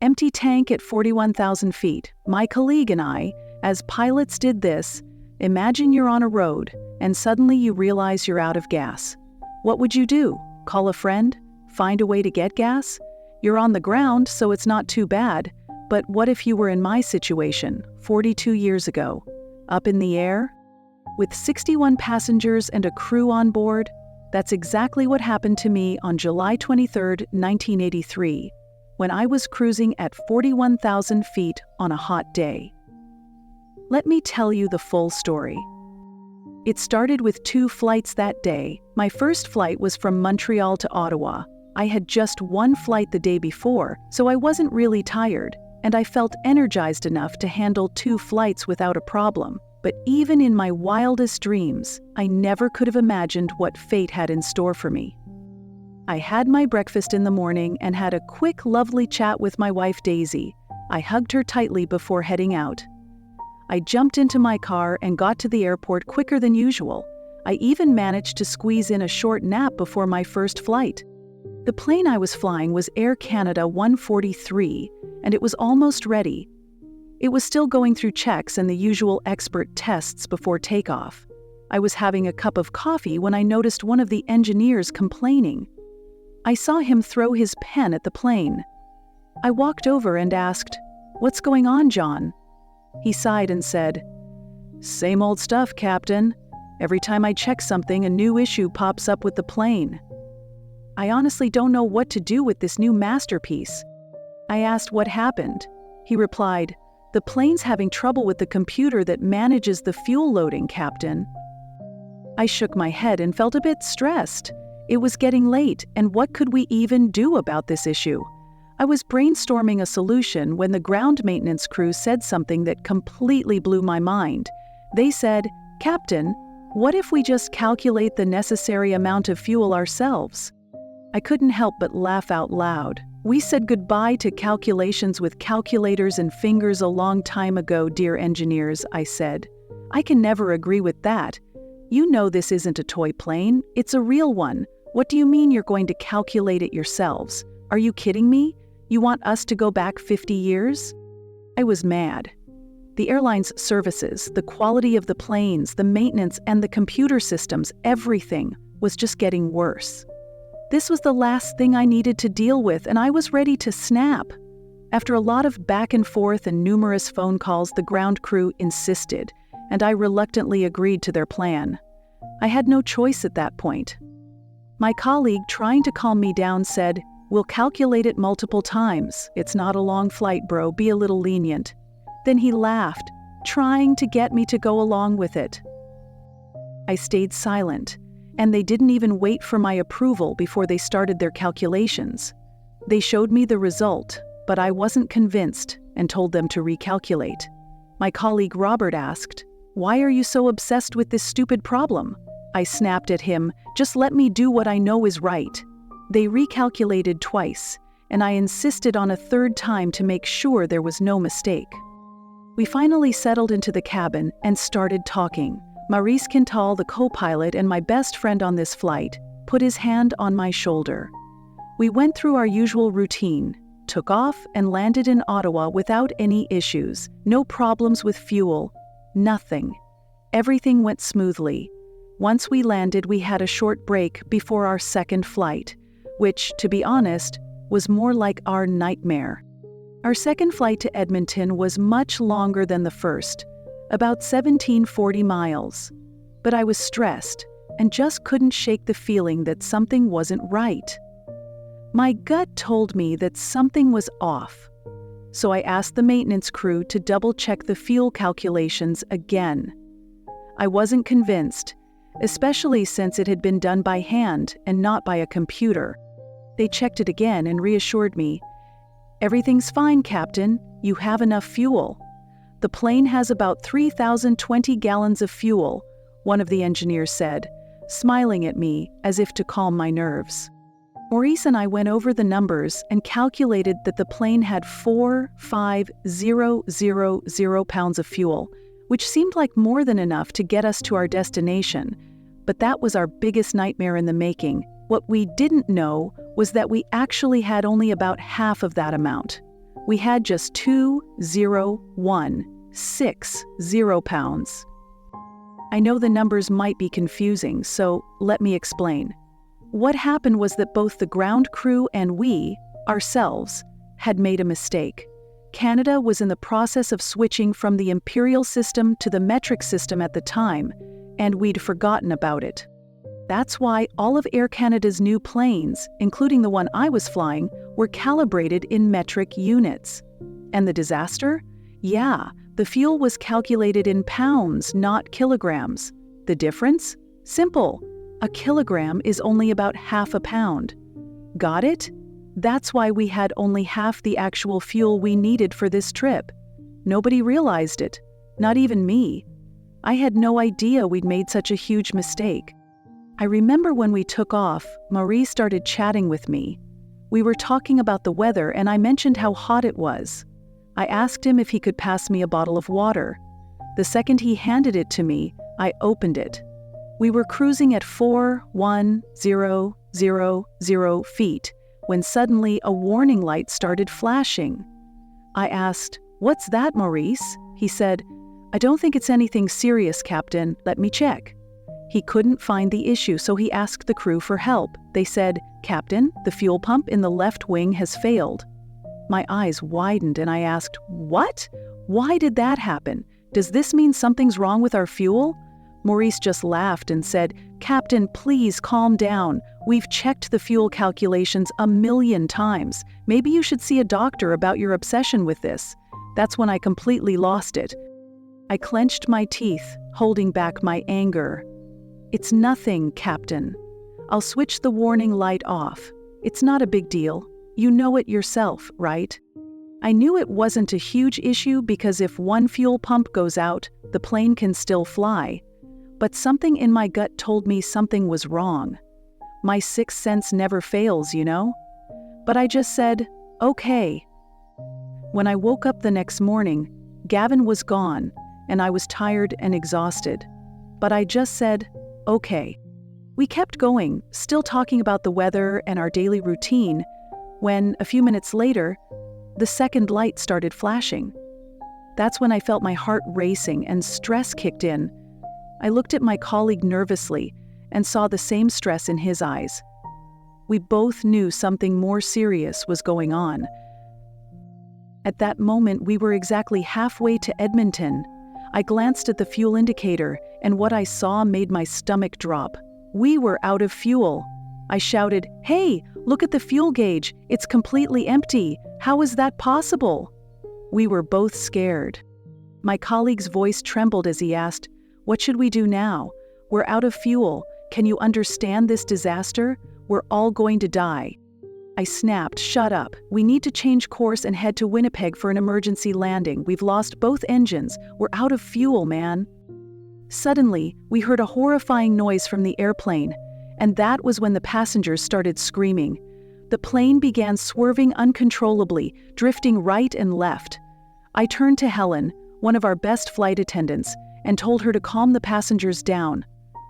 Empty tank at 41,000 feet. My colleague and I, as pilots, did this. Imagine you're on a road, and suddenly you realize you're out of gas. What would you do? Call a friend? Find a way to get gas? You're on the ground, so it's not too bad. But what if you were in my situation, 42 years ago? Up in the air? With 61 passengers and a crew on board? That's exactly what happened to me on July 23, 1983, when I was cruising at 41,000 feet on a hot day. Let me tell you the full story. It started with 2 flights that day. My first flight was from Montreal to Ottawa. I had just 1 flight the day before, so I wasn't really tired, and I felt energized enough to handle 2 flights without a problem. But even in my wildest dreams, I never could have imagined what fate had in store for me. I had my breakfast in the morning and had a quick, lovely chat with my wife, Daisy. I hugged her tightly before heading out. I jumped into my car and got to the airport quicker than usual. I even managed to squeeze in a short nap before my first flight. The plane I was flying was Air Canada 143, and it was almost ready. It was still going through checks and the usual expert tests before takeoff. I was having a cup of coffee when I noticed one of the engineers complaining. I saw him throw his pen at the plane. I walked over and asked, "What's going on, John?" He sighed and said, "Same old stuff, Captain. Every time I check something, a new issue pops up with the plane. I honestly don't know what to do with this new masterpiece." I asked what happened. He replied, "The plane's having trouble with the computer that manages the fuel loading, Captain." I shook my head and felt a bit stressed. It was getting late, and what could we even do about this issue? I was brainstorming a solution when the ground maintenance crew said something that completely blew my mind. They said, "Captain, what if we just calculate the necessary amount of fuel ourselves?" I couldn't help but laugh out loud. We said goodbye to calculations with calculators and fingers a long time ago, dear engineers, I said. I can never agree with that. You know this isn't a toy plane, it's a real one. What do you mean you're going to calculate it yourselves? Are you kidding me? You want us to go back 50 years? I was mad. The airline's services, the quality of the planes, the maintenance, and the computer systems, everything was just getting worse. This was the last thing I needed to deal with, and I was ready to snap. After a lot of back and forth and numerous phone calls, the ground crew insisted, and I reluctantly agreed to their plan. I had no choice at that point. My colleague, trying to calm me down, said, "We'll calculate it multiple times. It's not a long flight, bro. Be a little lenient." Then he laughed, trying to get me to go along with it. I stayed silent, and they didn't even wait for my approval before they started their calculations. They showed me the result, but I wasn't convinced and told them to recalculate. My colleague Robert asked, "Why are you so obsessed with this stupid problem?" I snapped at him, "Just let me do what I know is right." They recalculated twice, and I insisted on a third time to make sure there was no mistake. We finally settled into the cabin and started talking. Mauric, the co-pilot and my best friend on this flight, put his hand on my shoulder. We went through our usual routine, took off and landed in Ottawa without any issues, no problems with fuel, nothing. Everything went smoothly. Once we landed, we had a short break before our second flight, which, to be honest, was more like our nightmare. Our second flight to Edmonton was much longer than the first, about 1740 miles. But I was stressed and just couldn't shake the feeling that something wasn't right. My gut told me that something was off, so I asked the maintenance crew to double-check the fuel calculations again. I wasn't convinced, especially since it had been done by hand and not by a computer. They checked it again and reassured me, "Everything's fine, Captain. You have enough fuel. The plane has about 3,020 gallons of fuel," one of the engineers said, smiling at me as if to calm my nerves. Maurice and I went over the numbers and calculated that the plane had 4,500 pounds of fuel, which seemed like more than enough to get us to our destination. But that was our biggest nightmare in the making. What we didn't know was that we actually had only about half of that amount. We had just 2,0,1,6,0 pounds. I know the numbers might be confusing, so let me explain. What happened was that both the ground crew and we, ourselves, had made a mistake. Canada was in the process of switching from the imperial system to the metric system at the time, and we'd forgotten about it. That's why all of Air Canada's new planes, including the one I was flying, were calibrated in metric units. And the disaster? Yeah, the fuel was calculated in pounds, not kilograms. The difference? Simple. A kilogram is only about half a pound. Got it? That's why we had only half the actual fuel we needed for this trip. Nobody realized it, not even me. I had no idea we'd made such a huge mistake. I remember when we took off, Mauric started chatting with me. We were talking about the weather and I mentioned how hot it was. I asked him if he could pass me a bottle of water. The second he handed it to me, I opened it. We were cruising at 4,1,0,0,0 feet when suddenly a warning light started flashing. I asked, "What's that, Mauric?" He said, "I don't think it's anything serious, Captain. Let me check." He couldn't find the issue, so he asked the crew for help. They said, "Captain, the fuel pump in the left wing has failed." My eyes widened and I asked, "What? Why did that happen? Does this mean something's wrong with our fuel?" Mauric just laughed and said, "Captain, please calm down. We've checked the fuel calculations 1,000,000 times. Maybe you should see a doctor about your obsession with this." That's when I completely lost it. I clenched my teeth, holding back my anger. "It's nothing, Captain. I'll switch the warning light off. It's not a big deal. You know it yourself, right?" I knew it wasn't a huge issue because if one fuel pump goes out, the plane can still fly. But something in my gut told me something was wrong. My sixth sense never fails, you know? But I just said, "Okay." When I woke up the next morning, Gavin was gone, and I was tired and exhausted. But I just said, "Okay." We kept going, still talking about the weather and our daily routine, when, a few minutes later, the second light started flashing. That's when I felt my heart racing and stress kicked in. I looked at my colleague nervously and saw the same stress in his eyes. We both knew something more serious was going on. At that moment, we were exactly halfway to Edmonton. I glanced at the fuel indicator, and what I saw made my stomach drop. We were out of fuel. I shouted, "Hey, look at the fuel gauge. It's completely empty. How is that possible?" We were both scared. My colleague's voice trembled as he asked, "What should we do now? We're out of fuel. Can you understand this disaster? We're all going to die." I snapped, "Shut up. We need to change course and head to Winnipeg for an emergency landing. We've lost both engines. We're out of fuel, man." Suddenly, we heard a horrifying noise from the airplane, and that was when the passengers started screaming. The plane began swerving uncontrollably, drifting right and left. I turned to Helen, one of our best flight attendants, and told her to calm the passengers down.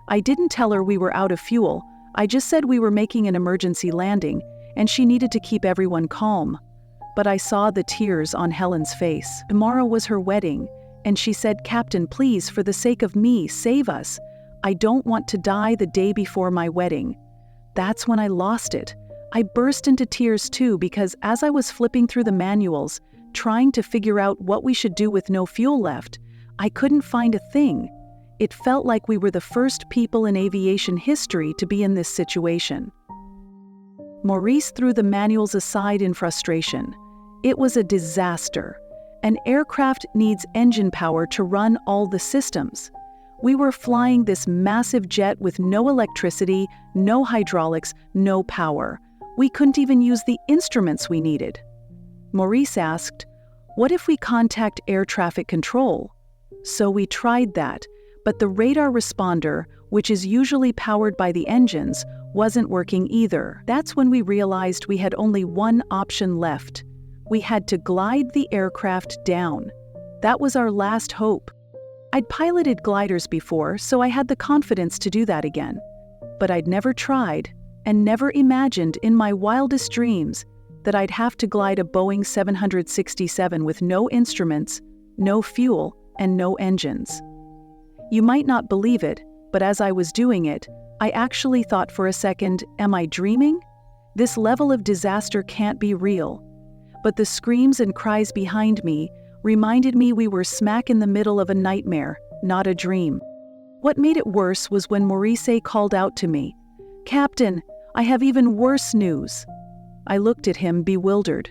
I didn't tell her we were out of fuel. I just said we were making an emergency landing, and she needed to keep everyone calm. But I saw the tears on Helen's face. Tomorrow was her wedding, and she said, "Captain, please, for the sake of me, save us. I don't want to die the day before my wedding." That's when I lost it. I burst into tears too because as I was flipping through the manuals, trying to figure out what we should do with no fuel left, I couldn't find a thing. It felt like we were the first people in aviation history to be in this situation. Mauric threw the manuals aside in frustration. It was a disaster. An aircraft needs engine power to run all the systems. We were flying this massive jet with no electricity, no hydraulics, no power. We couldn't even use the instruments we needed. Mauric asked, "What if we contact air traffic control?" So we tried that, but the radar responder, which is usually powered by the engines, wasn't working either. That's when we realized we had only one option left. We had to glide the aircraft down. That was our last hope. I'd piloted gliders before, so I had the confidence to do that again. But I'd never tried, and never imagined in my wildest dreams, that I'd have to glide a Boeing 767 with no instruments, no fuel, and no engines. You might not believe it, but as I was doing it, I actually thought for a second, am I dreaming? This level of disaster can't be real. But the screams and cries behind me reminded me we were smack in the middle of a nightmare, not a dream. What made it worse was when Mauric called out to me, "Captain, I have even worse news." I looked at him, bewildered.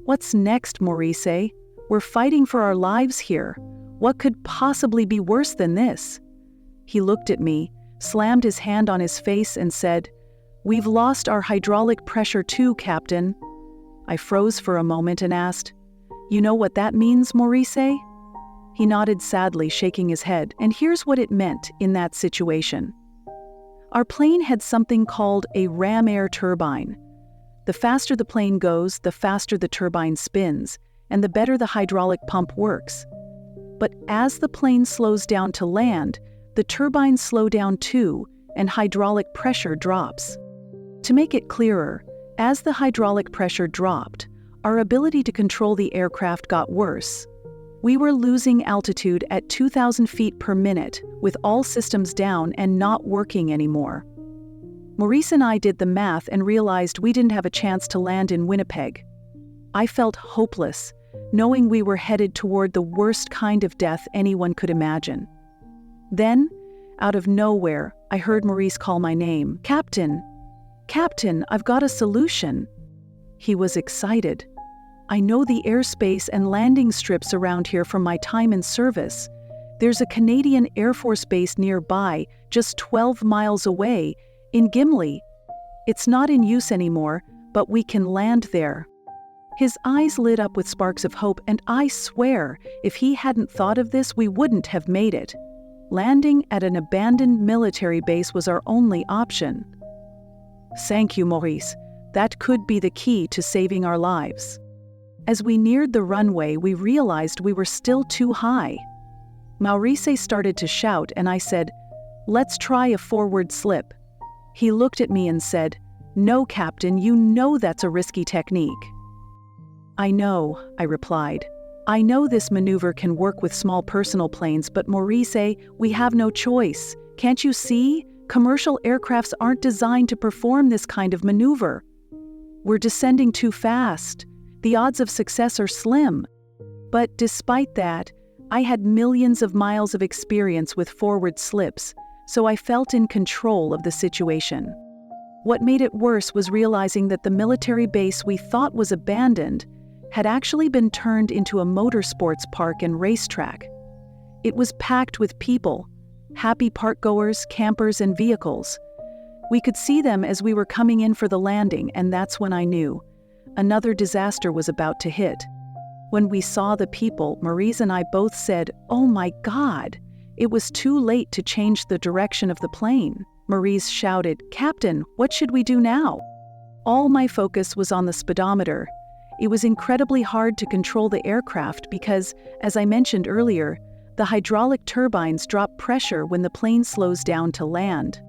"What's next, Mauric? We're fighting for our lives here. What could possibly be worse than this?" He looked at me, slammed his hand on his face, and said, "We've lost our hydraulic pressure too, Captain." I froze for a moment and asked, "You know what that means, Mauric?" He nodded sadly, shaking his head, and here's what it meant in that situation. Our plane had something called a ram air turbine. The faster the plane goes, the faster the turbine spins, and the better the hydraulic pump works. But as the plane slows down to land, the turbines slow down too, and hydraulic pressure drops. To make it clearer, as the hydraulic pressure dropped, our ability to control the aircraft got worse. We were losing altitude at 2,000 feet per minute, with all systems down and not working anymore. Maurice and I did the math and realized we didn't have a chance to land in Winnipeg. I felt hopeless, knowing we were headed toward the worst kind of death anyone could imagine. Then, out of nowhere, I heard Maurice call my name. "Captain! Captain, I've got a solution." He was excited. "I know the airspace and landing strips around here from my time in service. There's a Canadian Air Force base nearby, just 12 miles away, in Gimli. It's not in use anymore, but we can land there." His eyes lit up with sparks of hope, and I swear, if he hadn't thought of this, we wouldn't have made it. Landing at an abandoned military base was our only option. "Thank you, Maurice. That could be the key to saving our lives." As we neared the runway, we realized we were still too high. Maurice started to shout, and I said, "Let's try a forward slip." He looked at me and said, "No, Captain, you know that's a risky technique." "I know," I replied. "I know this maneuver can work with small personal planes, but Maurice, we have no choice. Can't you see? Commercial aircrafts aren't designed to perform this kind of maneuver. We're descending too fast. The odds of success are slim." But despite that, I had millions of miles of experience with forward slips, so I felt in control of the situation. What made it worse was realizing that the military base we thought was abandoned had actually been turned into a motorsports park and racetrack. It was packed with people, happy parkgoers, campers, and vehicles. We could see them as we were coming in for the landing, and that's when I knew another disaster was about to hit. When we saw the people, Maurice and I both said, "Oh my God!" It was too late to change the direction of the plane. Maurice shouted, "Captain, what should we do now?" All my focus was on the speedometer. It was incredibly hard to control the aircraft because, as I mentioned earlier, the hydraulic turbines drop pressure when the plane slows down to land.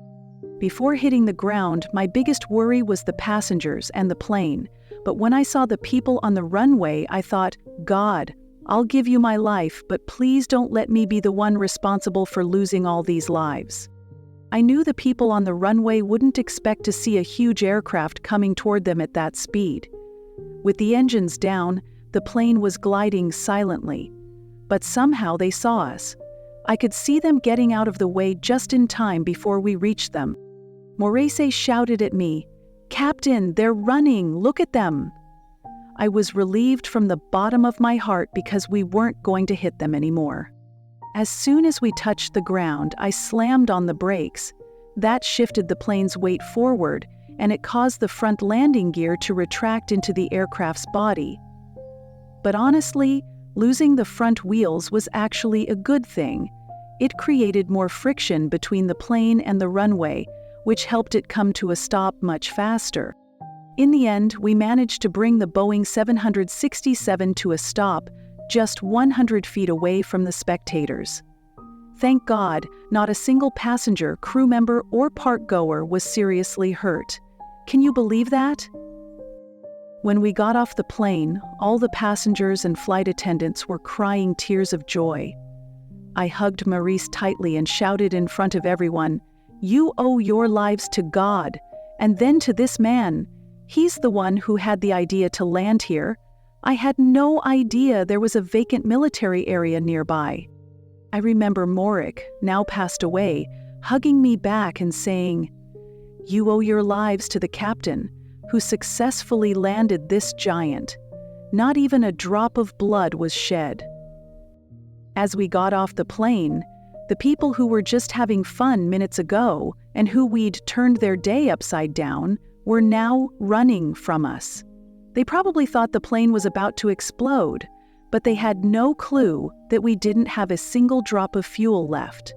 Before hitting the ground, my biggest worry was the passengers and the plane. But when I saw the people on the runway, I thought, "God, I'll give you my life, but please don't let me be the one responsible for losing all these lives." I knew the people on the runway wouldn't expect to see a huge aircraft coming toward them at that speed. With the engines down, the plane was gliding silently. But somehow they saw us. I could see them getting out of the way just in time before we reached them. Maurice shouted at me, "Captain, they're running, look at them." I was relieved from the bottom of my heart because we weren't going to hit them anymore. As soon as we touched the ground, I slammed on the brakes. That shifted the plane's weight forward, and it caused the front landing gear to retract into the aircraft's body. But honestly, losing the front wheels was actually a good thing. It created more friction between the plane and the runway, which helped it come to a stop much faster. In the end, we managed to bring the Boeing 767 to a stop just 100 feet away from the spectators. Thank God, not a single passenger, crew member, or park goer was seriously hurt. Can you believe that? When we got off the plane, all the passengers and flight attendants were crying tears of joy. I hugged Maurice tightly and shouted in front of everyone, "You owe your lives to God, and then to this man. He's the one who had the idea to land here. I had no idea there was a vacant military area nearby." I remember Mauric, now passed away, hugging me back and saying, "You owe your lives to the captain, who successfully landed this giant. Not even a drop of blood was shed." As we got off the plane, the people who were just having fun minutes ago and who we'd turned their day upside down were now running from us. They probably thought the plane was about to explode, but they had no clue that we didn't have a single drop of fuel left.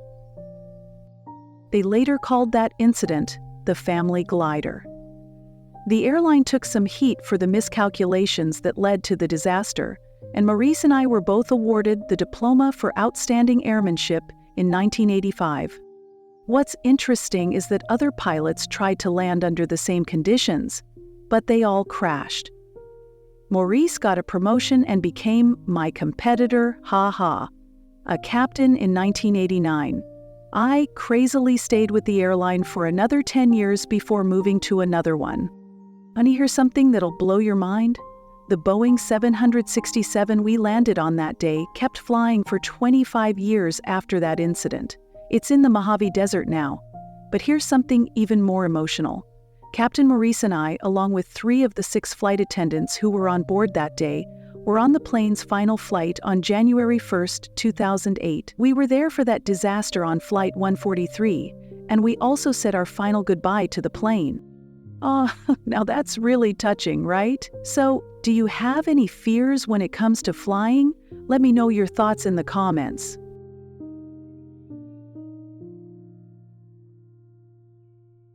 They later called that incident the family glider. The airline took some heat for the miscalculations that led to the disaster, and Maurice and I were both awarded the Diploma for Outstanding Airmanship in 1985. What's interesting is that other pilots tried to land under the same conditions, but they all crashed. Maurice got a promotion and became my competitor, a captain in 1989. I crazily stayed with the airline for another 10 years before moving to another one. Want to hear something that'll blow your mind? The Boeing 767 we landed on that day kept flying for 25 years after that incident. It's in the Mojave Desert now. But here's something even more emotional. Captain Maurice and I, along with 3 of the 6 flight attendants who were on board that day, were on the plane's final flight on January 1st, 2008. We were there for that disaster on Flight 143, and we also said our final goodbye to the plane. Now that's really touching, right? So, do you have any fears when it comes to flying? Let me know your thoughts in the comments.